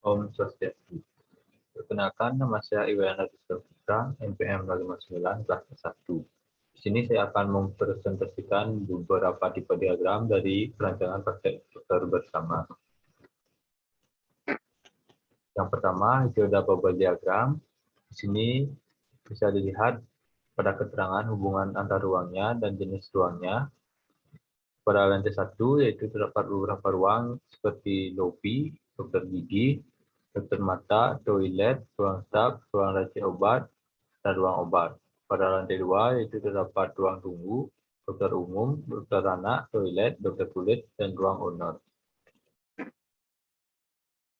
Om Swastiastu. Perkenalkan, nama saya Iwan Putra, NPM 59, kelas 1. Di sini saya akan mempresentasikan beberapa tipe diagram dari perancangan praktek dokter bersama. Yang pertama, itu ada bubble diagram. Di sini bisa dilihat pada keterangan hubungan antar ruangnya dan jenis ruangnya. Pada lantai 1, yaitu terdapat beberapa ruang seperti lobi, dokter gigi, dokter mata, toilet, ruang staf, ruang racik obat, dan ruang obat. Pada lantai 2, yaitu terdapat ruang tunggu, dokter umum, dokter anak, toilet, dokter kulit, dan ruang owner.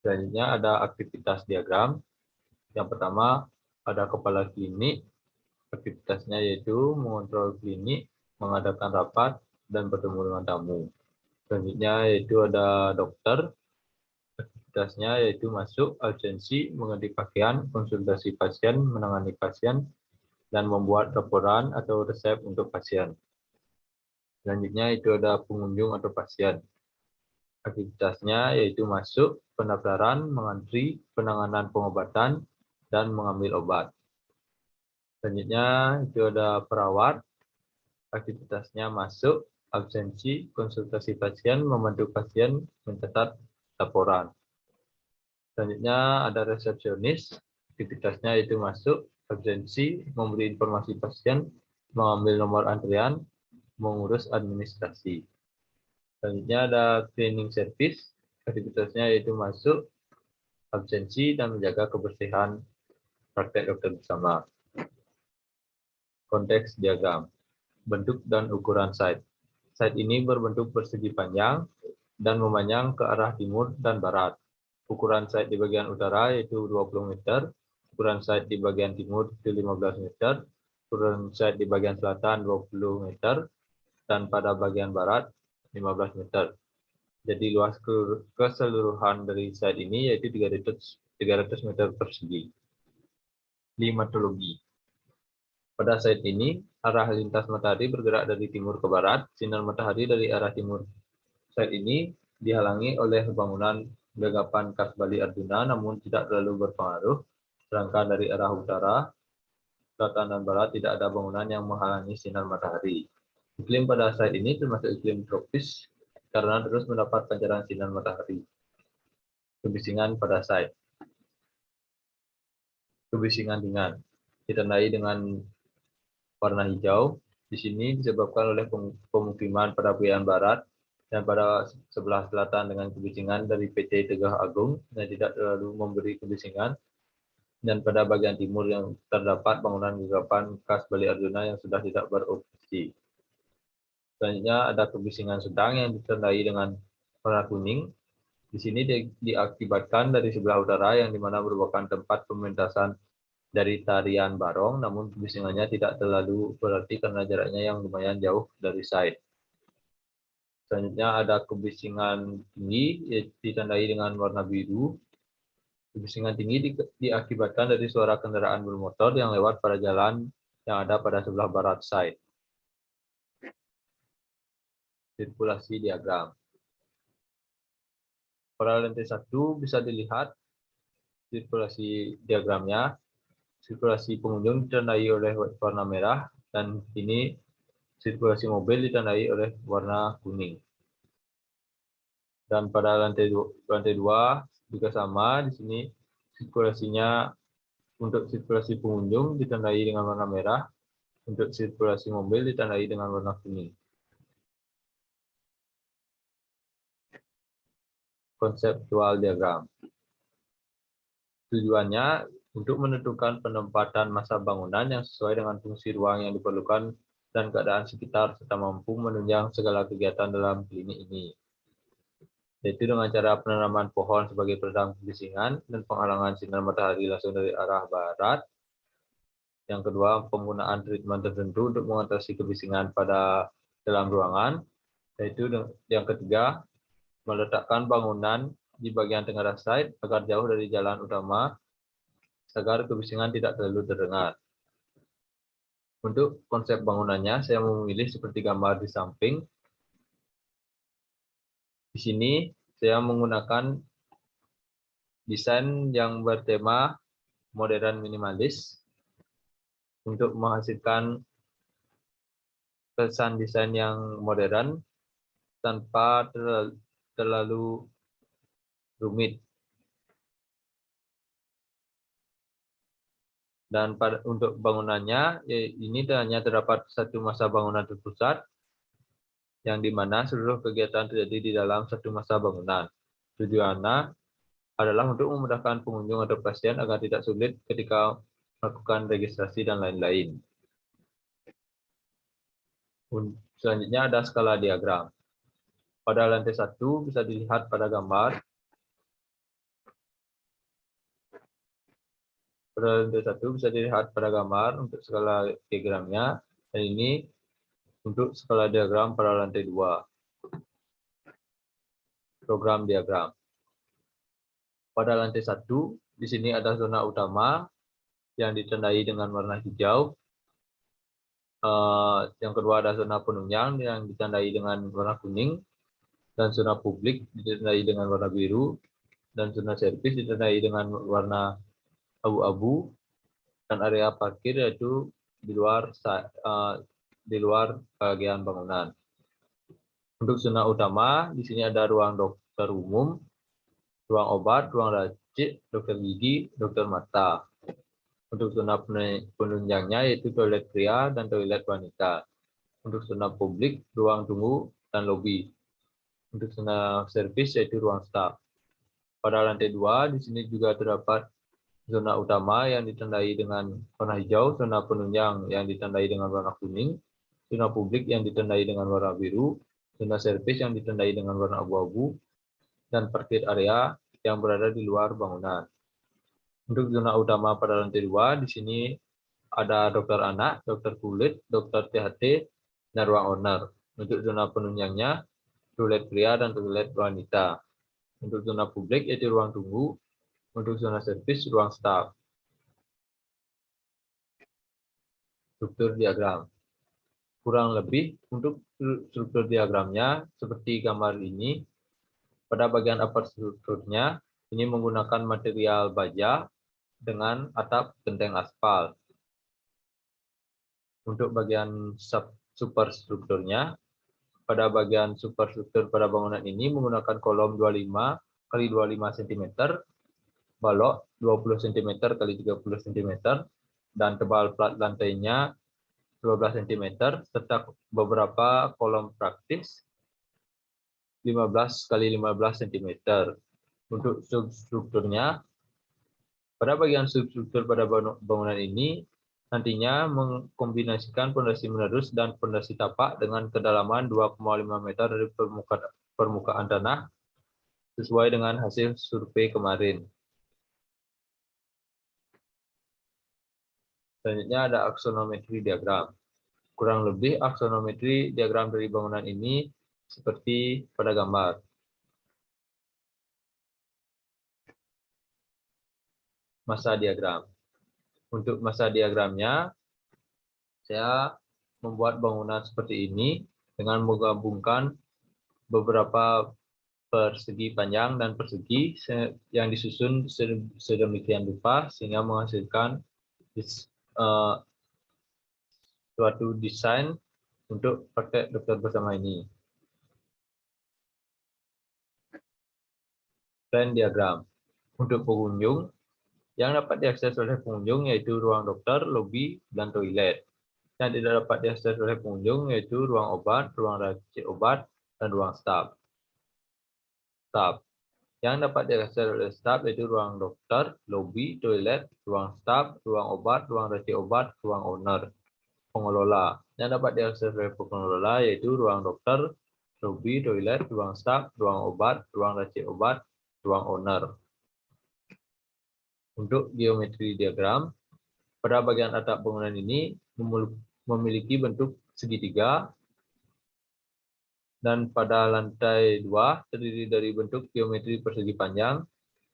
Selanjutnya ada aktivitas diagram. Yang pertama, ada kepala klinik. Aktivitasnya yaitu mengontrol klinik, mengadakan rapat, dan bertemu dengan tamu. Selanjutnya yaitu ada dokter. Aktivitasnya yaitu masuk, absensi, mengganti pakaian, konsultasi pasien, menangani pasien, dan membuat laporan atau resep untuk pasien. Selanjutnya itu ada pengunjung atau pasien. Aktivitasnya yaitu masuk, pendaftaran, mengantri, penanganan pengobatan, dan mengambil obat. Selanjutnya itu ada perawat. Aktivitasnya masuk, absensi, konsultasi pasien, membantu pasien, mencatat laporan. Selanjutnya ada resepsionis. Aktivitasnya itu masuk, absensi, memberi informasi pasien, mengambil nomor antrian, mengurus administrasi. Selanjutnya ada cleaning service. Aktivitasnya yaitu masuk, absensi, dan menjaga kebersihan praktek dokter bersama. Konteks diagram. Bentuk dan ukuran site. Site ini berbentuk persegi panjang dan memanjang ke arah timur dan barat. Ukuran site di bagian utara yaitu 20 meter, ukuran site di bagian timur itu 15 meter, ukuran site di bagian selatan 20 meter, dan pada bagian barat 15 meter. Jadi luas keseluruhan dari site ini yaitu 300 meter persegi. Klimatologi. Pada site ini, arah lintas matahari bergerak dari timur ke barat, sinar matahari dari arah timur. Site ini dihalangi oleh bangunan gagapan khas Bali Arjuna, namun tidak terlalu berpengaruh. Sedangkan dari arah utara, selatan, dan barat tidak ada bangunan yang menghalangi sinar matahari. Iklim pada site ini termasuk iklim tropis karena terus mendapat pancaran sinar matahari. Kebisingan pada site. Kebisingan ringan ditandai dengan warna hijau. Di sini disebabkan oleh pemukiman pada bagian barat dan pada sebelah selatan dengan kebisingan dari PT Tegah Agung yang tidak terlalu memberi kebisingan, dan pada bagian timur yang terdapat bangunan gagapan khas Bali Arjuna yang sudah tidak beroperasi. Selanjutnya ada kebisingan sedang yang ditandai dengan warna kuning. Di sini diakibatkan dari sebelah utara yang dimana merupakan tempat pementasan dari tarian barong, namun kebisingannya tidak terlalu berarti karena jaraknya yang lumayan jauh dari site. Selanjutnya ada kebisingan tinggi, yaitu ditandai dengan warna biru. Kebisingan tinggi diakibatkan dari suara kendaraan bermotor yang lewat pada jalan yang ada pada sebelah barat site. Sirkulasi diagram. Pada lantai 1 bisa dilihat sirkulasi diagramnya. Sirkulasi pengunjung ditandai oleh warna merah, dan ini sirkulasi mobil ditandai oleh warna kuning. Dan pada lantai 2 juga sama, di sini sirkulasinya untuk sirkulasi pengunjung ditandai dengan warna merah, untuk sirkulasi mobil ditandai dengan warna kuning. Konseptual diagram. Tujuannya untuk menentukan penempatan massa bangunan yang sesuai dengan fungsi ruang yang diperlukan dan keadaan sekitar, serta mampu menunjang segala kegiatan dalam klinik ini, yaitu dengan cara penanaman pohon sebagai peredam kebisingan dan penghalangan sinar matahari langsung dari arah barat. Yang kedua, penggunaan treatment tertentu untuk mengatasi kebisingan pada dalam ruangan, yaitu yang ketiga, meletakkan bangunan di bagian tenggara site agar jauh dari jalan utama agar kebisingan tidak terlalu terdengar. Untuk konsep bangunannya, saya memilih seperti gambar di samping. Di sini saya menggunakan desain yang bertema modern minimalis untuk menghasilkan kesan desain yang modern tanpa terlalu rumit. Dan untuk bangunannya, ini hanya terdapat satu masa bangunan terpusat, yang dimana seluruh kegiatan terjadi di dalam satu masa bangunan. Tujuannya adalah untuk memudahkan pengunjung atau pasien agar tidak sulit ketika melakukan registrasi dan lain-lain. Selanjutnya ada skala diagram. Pada lantai 1 bisa dilihat pada gambar. Pada lantai 1 bisa dilihat pada gambar untuk skala diagramnya. Dan ini untuk skala diagram pada lantai 2. Program diagram. Pada lantai 1, di sini ada zona utama yang ditandai dengan warna hijau. Yang kedua ada zona penunjang yang ditandai dengan warna kuning. Dan zona publik ditandai dengan warna biru. Dan zona servis ditandai dengan warna abu-abu. Dan area parkir yaitu di luar bagian bangunan. Untuk zona utama, di sini ada ruang dokter umum, ruang obat, ruang racik, dokter gigi, dokter mata. Untuk zona penunjangnya yaitu toilet pria dan toilet wanita. Untuk zona publik, ruang tunggu dan lobi. Untuk zona servis yaitu ruang staf. Pada lantai 2, di sini juga terdapat zona utama yang ditandai dengan warna hijau, zona penunjang yang ditandai dengan warna kuning, zona publik yang ditandai dengan warna biru, zona servis yang ditandai dengan warna abu-abu, dan parkir area yang berada di luar bangunan. Untuk zona utama pada lantai 2, di sini ada dokter anak, dokter kulit, dokter THT, dan ruang owner. Untuk zona penunjangnya, toilet pria dan toilet wanita. Untuk zona publik yaitu ruang tunggu. Untuk zona servis, ruang staf. Struktur diagram. Kurang lebih untuk struktur diagramnya seperti gambar ini. Pada bagian upper strukturnya, ini menggunakan material baja dengan atap genteng aspal. Untuk bagian superstrukturnya, pada bagian superstruktur pada bangunan ini menggunakan kolom 25 x 25 cm, balok 20 cm x 30 cm, dan tebal plat lantainya 12 cm, serta beberapa kolom praktis 15 x 15 cm. Untuk substrukturnya, pada bagian substruktur pada bangunan ini nantinya mengkombinasikan pondasi menerus dan pondasi tapak dengan kedalaman 2,5 meter dari permukaan tanah sesuai dengan hasil survei kemarin. Selanjutnya ada aksonometri diagram. Kurang lebih aksonometri diagram dari bangunan ini seperti pada gambar. Masa diagram. Untuk masa diagramnya, saya membuat bangunan seperti ini dengan menggabungkan beberapa persegi panjang dan persegi yang disusun sedemikian rupa sehingga menghasilkan suatu desain untuk praktek dokter bersama ini. Plan diagram. Untuk pengunjung, yang dapat diakses oleh pengunjung yaitu ruang dokter, lobi, dan toilet. Yang tidak dapat diakses oleh pengunjung yaitu ruang obat, ruang racik obat, dan ruang staf. Yang dapat diakses oleh staf yaitu ruang dokter, lobi, toilet, ruang staf, ruang obat, ruang racik obat, ruang owner. Pengelola. Yang dapat diakses oleh pengelola yaitu ruang dokter, lobi, toilet, ruang staf, ruang obat, ruang racik obat, ruang owner. Untuk geometri diagram, pada bagian atap bangunan ini memiliki bentuk segitiga, dan pada lantai 2 terdiri dari bentuk geometri persegi panjang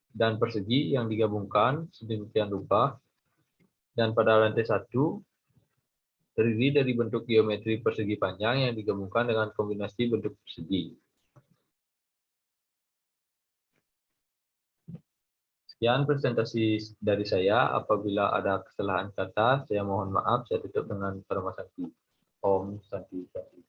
dan persegi yang digabungkan sedemikian rupa, dan pada lantai 1 terdiri dari bentuk geometri persegi panjang yang digabungkan dengan kombinasi bentuk persegi. Sekian presentasi dari saya. Apabila ada kesalahan kata, saya mohon maaf. Saya tutup dengan Parama Santi. Om Santi Santi.